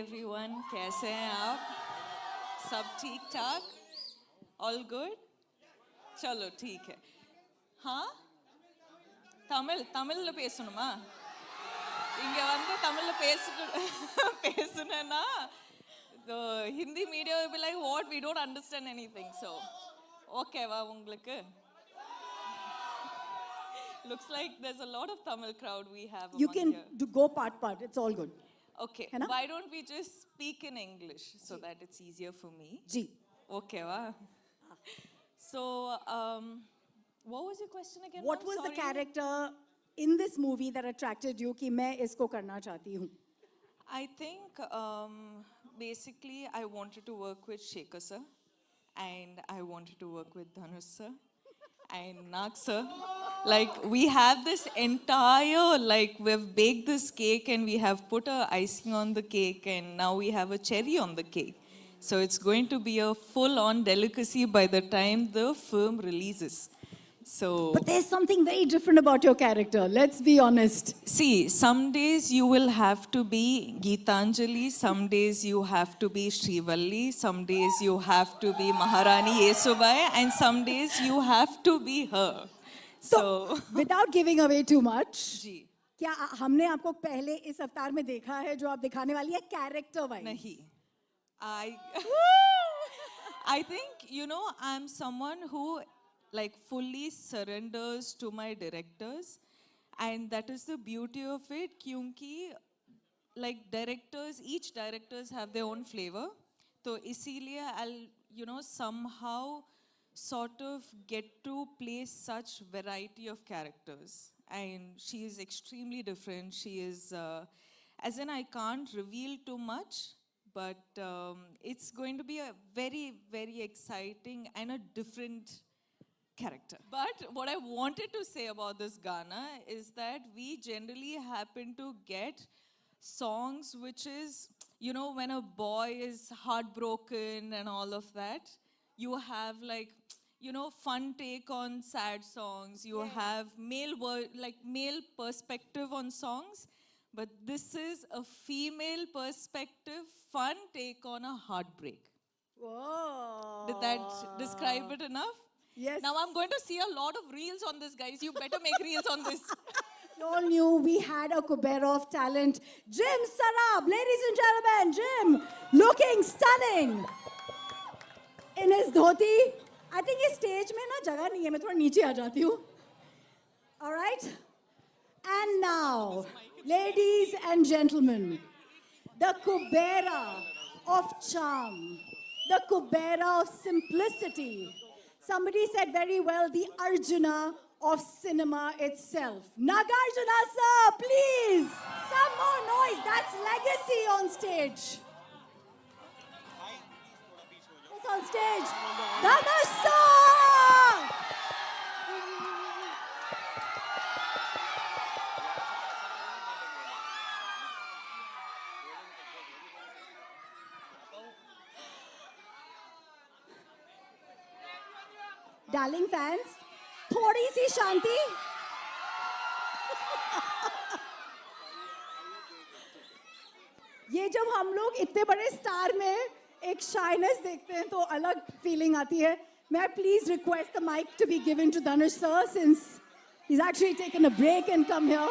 everyone, कैसे हैं आप? सब ठीक ठाक? All good? चलो ठीक है. हाँ? தமிழ்ல பேசணுமா? இங்க வந்து தமிழ்ல பேசுனேன்னா the Hindi media will be like, what? We don't understand anything. So, okay வா உங்களுக்கு? Looks like there's a lot of Tamil crowd we have You among can here. go part. It's all good. Okay, है ना? why don't we just speak in English so that it's easier for me? Ji. Okay, wow. So, what was your question again? What was the character in this movie that attracted you कि मैं इसको करना चाहती हूँ? I think basically I wanted to work with Shekhar sir and I wanted to work with Dhanush sir and Nag sir. Like we have this entire, like we've baked this cake and we have put a icing on the cake and now we have a cherry on the cake. So it's going to be a full-on delicacy by the time the film releases. So, But there's something very different about your character. Let's be honest. see, some days you will have to be Geetanjali, some days you have to be Srivalli, some days you have to be Maharani Yesubai, and some days you have to be her. So, Without giving away too much, जी, क्या हमने आपको पहले इस अवतार में देखा है जो आप दिखाने वाली है character wise? nahi. I think, you know, I'm someone who like fully surrenders to my directors, and that is the beauty of it, kyunki like directors, each directors have their own flavor. So isliye I'll, you know, somehow sort of get to play such variety of characters. And she is extremely different. She is, as in I can't reveal too much, but it's going to be a very, very exciting and a different character. But what I wanted to say about this Ghana is that we generally happen to get songs which is, you know, when a boy is heartbroken and all of that, you have like, you know, fun take on sad songs. You have male perspective on songs. But this is a female perspective, fun take on a heartbreak. Whoa. Did that describe it enough? Yes. Now I'm going to see a lot of reels on this, guys. You better make reels on this. You all knew we had a Kubera of talent. Jim Sarab, ladies and gentlemen, Jim, looking stunning. In his dhoti. I think इस stage में ना जगह नहीं है, मैं थोड़ा नीचे आ जाती हूँ. All right? And now, ladies and gentlemen, the Kubera of charm, the Kubera of simplicity. Somebody said very well, the Arjuna of cinema itself. Nagarjuna sir, please, some more noise. That's legacy on stage. Who's on stage? Dhanush sir! Darling fans, थोड़ी सी शांति. ये जब हम लोग इतने बड़े star में एक shyness देखते हैं तो अलग फीलिंग आती है. May I please request the mic to be given to Dhanush sir since he's actually taken a break and come here.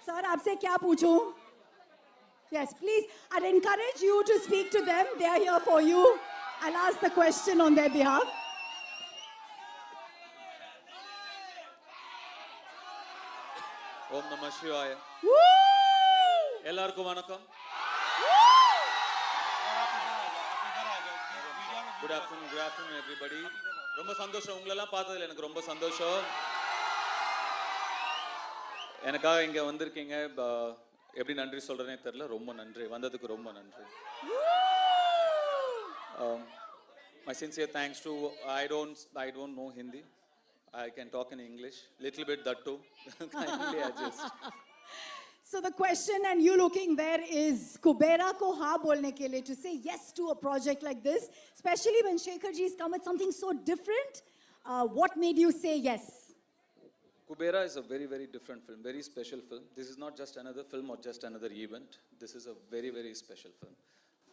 Sir, आपसे क्या पूछूं? Yes, please. I'd encourage you to speak to them. They are here for you. I'll ask the question on their behalf. Om Namah Shivaya. Woo! எல்லாருக்கும் வணக்கம். Good afternoon everybody. ரொம்ப சந்தோஷம் உங்களெல்லாம் பார்த்ததுல எனக்கு ரொம்ப சந்தோஷம். எனக்காக இங்க வந்திருக்கீங்க. எப்படி நன்றி சொல்றேனே தெரியல. ரொம்ப நன்றி. வந்ததுக்கு ரொம்ப நன்றி. My sincere thanks to I don't know Hindi. I can talk in English, little bit that too. Kindly adjust. So the question, and you looking there, is Kubera ko हाँ बोलने के लिए, to say yes to a project like this, especially when Shekhar ji has come with something so different. What made you say yes? Kubera is a very, very different film, very special film. This is not just another film or just another event. This is a very, very special film.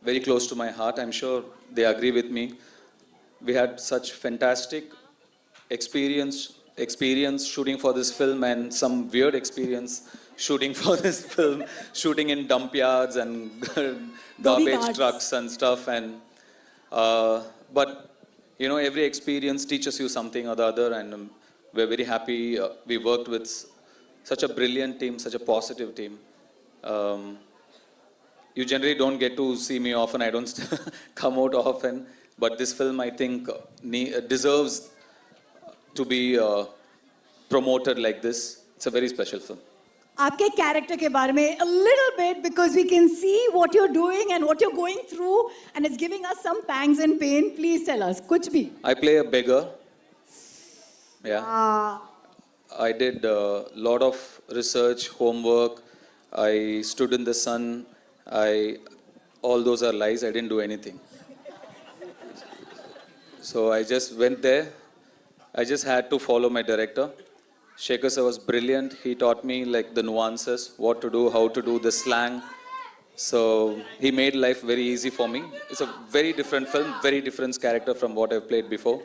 Very close to my heart. I'm sure they agree with me. We had such fantastic experience shooting for this film, and some weird experience shooting for this film, shooting in dump yards and garbage guards. trucks and stuff. And but you know, every experience teaches you something or the other, and we're very happy we worked with such a brilliant team, such a positive team. You generally don't get to see me often. I don't come out often, but this film, I think, deserves to be promoted like this. It's a very special film. आपके character के बारे में a little bit, because we can see what you're doing and what you're going through, and it's giving us some pangs and pain. Please tell us, कुछ भी. I play a beggar. Yeah. I did a lot of research, homework. I stood in the sun. All those are lies. I didn't do anything. So I just went there. I just had to follow my director. Shekhar sir was brilliant. He taught me like the nuances, what to do, how to do, the slang. So he made life very easy for me. It's a very different film, very different character from what I've played before.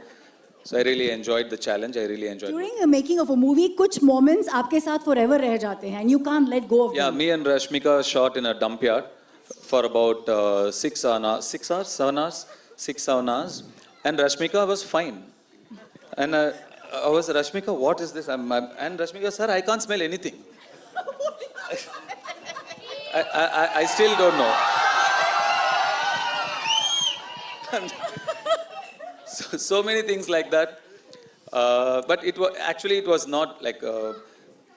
So I really enjoyed the challenge. I really enjoyed it. During the making of a movie, कुछ moments आपके साथ forever रह जाते हैं, and you can't let go of Yeah, them. me and Rashmika shot in a dump yard for about 6 hours, 7 hours. And Rashmika was fine. And I was, Rashmika, what is this? And Rashmika, sir, I can't smell anything. I still don't know. So many things like that. But it was not like,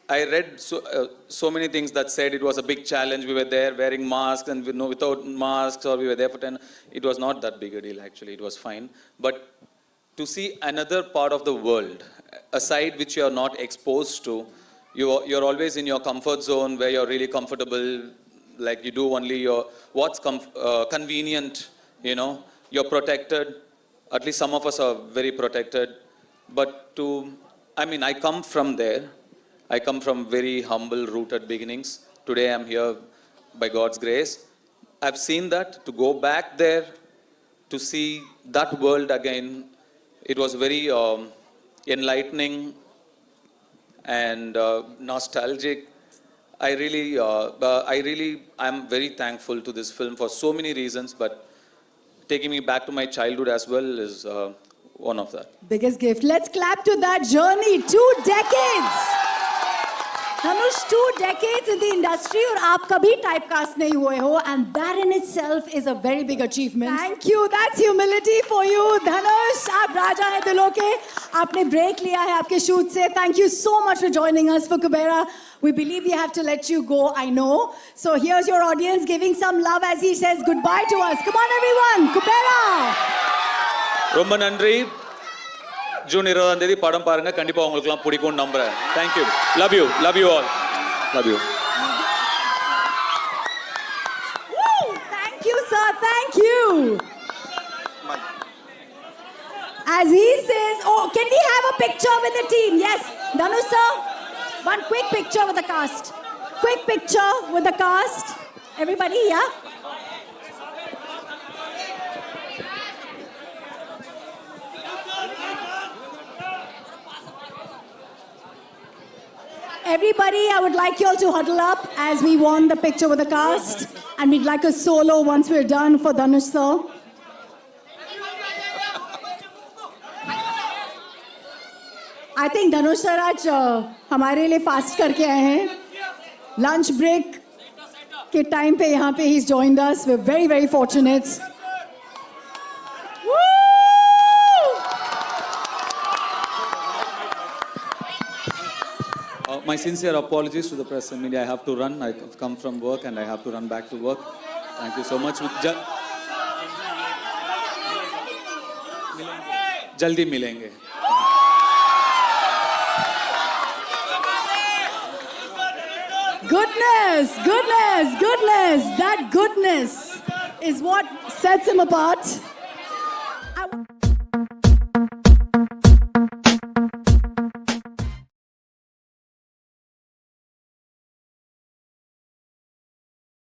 I read so many things that said it was a big challenge. We were there wearing masks and without masks, or we were there for 10. It was not that big a deal, actually. It was fine. But to see another part of the world, a side which you are not exposed to, you're always in your comfort zone where you're really comfortable, like you do only what's convenient, you know, you're protected. At least some of us are very protected. But I come from there. I come from very humble, rooted beginnings. Today I'm here by God's grace. I've seen that. To go back there, to see that world again, it was very enlightening and nostalgic. I'm very thankful to this film for so many reasons, but taking me back to my childhood as well is one of that. Biggest gift. Let's clap to that journey. 2 decades. Dhanush, 2 decades in the industry, और आप कभी typecast नहीं हुए हो, and that in itself is a very big achievement. Thank you. That's humility for you, Dhanush. आप राजा हैं दिलों के. आपने break लिया है आपके shoot से. Thank you so much for joining us for Kubera. We believe we have to let you go, I know. So here's your audience giving some love as he says goodbye to us. Come on, everyone. Kubera. ரொம்ப நன்றி. June 20ஆம் தேதி படம் பாருங்க, கண்டிப்பா உங்களுக்குலாம் பிடிக்கும்னு நம்புறேன். Thank you. Love you all. Love you. Woo! Thank you, sir. Thank you. As he says, oh, can we have a picture with the team? Yes, Dhanush sir. One quick picture with the cast. Quick picture with the cast. Everybody, yeah? Everybody, I would like you all to huddle up as we want the picture with the cast. And we'd like a solo once we're done for Dhanush sir. I think Dhanush sir आज हमारे लिए fast करके आए हैं. Lunch break के time पे यहाँ पे he's joined us. We're very, very fortunate. My sincere apologies to the press and media. I have to run. I've come from work and I have to run back to work. Thank you so much. जल्दी मिलेंगे. Goodness, goodness, goodness. That goodness is what sets him apart.